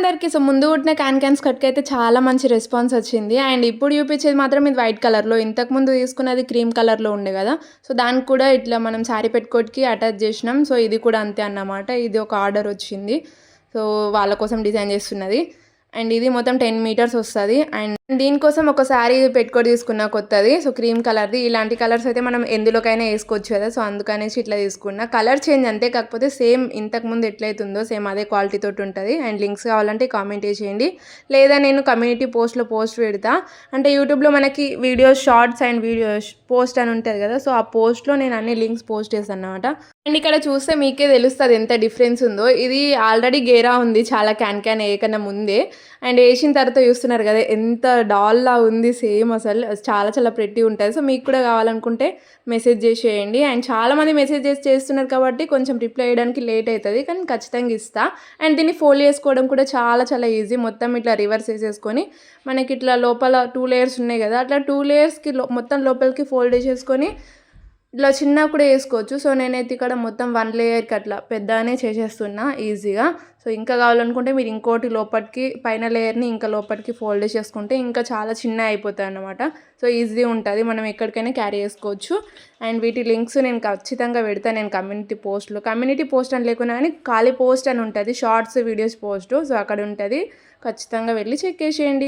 ఆర్డర్‌కి సో, ముందు కుట్టిన క్యాన్ స్కర్ట్‌కి అయితే చాలా మంచి రెస్పాన్స్ వచ్చింది. అండ్ ఇప్పుడు చూపించేది మాత్రం ఇది వైట్ కలర్‌లో. ఇంతకుముందు తీసుకున్నది క్రీమ్ కలర్‌లో ఉండే కదా! సో, దానికి కూడా ఇట్లా మనం శారీ పెట్టుకోవడానికి అటాచ్ చేసినాం. సో, ఇది కూడా అంతే అన్నమాట. ఇది ఒక ఆర్డర్ వచ్చింది. సో, వాళ్ళ కోసం డిజైన్ చేస్తున్నది. అండ్ ఇది మొత్తం 10 మీటర్స్ వస్తది. అండ్ దీనికోసం ఒక శారీ పెట్టుకొని తీసుకున్న కొత్తది. సో, క్రీమ్ కలర్‌ది. ఇలాంటి కలర్స్ అయితే మనం ఎందులోకైనా ఏసుకోవచ్చు కదా! సో, అందుకనేసి ఇట్లా తీసుకున్నా. కలర్ చేంజ్ అంతే. కాకపోతే సేమ్ ఇంతకుముందు ఎట్లయితుందో సేమ్ అదే క్వాలిటీ తోటి ఉంటది. అండ్ లింక్స్ కావాలంటే కామెంట్ చేసేయండి. లేదా నేను కమ్యూనిటీ పోస్ట్‌లో పోస్ట్ పెడతా. అంటే యూట్యూబ్‌లో మనకి videos shorts and videos post అని ఉంటది కదా! సో, ఆ పోస్ట్‌లో నేను అన్ని లింక్స్ పోస్ట్ చేశానన్నమాట. అండ్ ఇక్కడ చూస్తే మీకే తెలుస్తది ఎంత డిఫరెన్స్ ఉందో. ఇది ఆల్రెడీ గేరా ఉంది చాలా క్యాన్ ఏయకన్నా ముందే. అండ్ ఏసిన తర్వాత చూస్తున్నారు కదా! ఎంత డాల్‌లా ఉంది సేమ్ అసలు. చాలా చాలా ప్రెట్టీగుంటది. సో, మీకు కూడా కావాలనుకుంటే మెసేజ్ చేసేయండి. అండ్ చాలామంది మెసేజెస్ చేస్తున్నారు కాబట్టి కొంచెం రిప్లై ఇయ్యడానికి లేట్ అయితది. కానీ ఖచ్చితంగా ఇస్తా. అండ్ దీన్ని ఫోల్డ్ చేసుకోవడం కూడా చాలా చాలా ఈజీ. మొత్తం ఇట్లా రివర్స్ ఏసేసుకొని మనకి ఇట్లా లోపల 2 లేయర్స్ ఉన్నాయి కదా! అట్లా 2 లేయర్స్‌కి మొత్తం లోపలికి ఫోల్డ్ చేసేసుకొని ఇట్లా చిన్నగా కూడా ఏసుకోవచ్చు. సో, నేనైతే ఇక్కడ మొత్తం 1 లేయర్‌కి అట్లా పెద్దగానే చేసేస్తున్నా ఈజీగా. సో, ఇంకా కావాలనుకుంటే మీరు ఇంకోటి లోపటికి పైన లేయర్‌ని ఇంకా లోపటికి ఫోల్డ్ చేసుకుంటే ఇంకా చాలా చిన్నగా అయిపోతాయన్నమాట. సో, ఈజీ ఉంటది. మనం ఎక్కడికైనా క్యారీ చేసుకోవచ్చు. అండ్ వీటి లింక్స్ నేను ఖచ్చితంగా పెడతా నేను కమ్యూనిటీ పోస్ట్‌లో. కమ్యూనిటీ పోస్ట్ అని లేకున్నా కానీ ఖాళీ పోస్ట్ అని ఉంటది. Shorts, videos post. సో, అక్కడ ఉంటది. ఖచ్చితంగా వెళ్లి చెక్ చేసేయండి.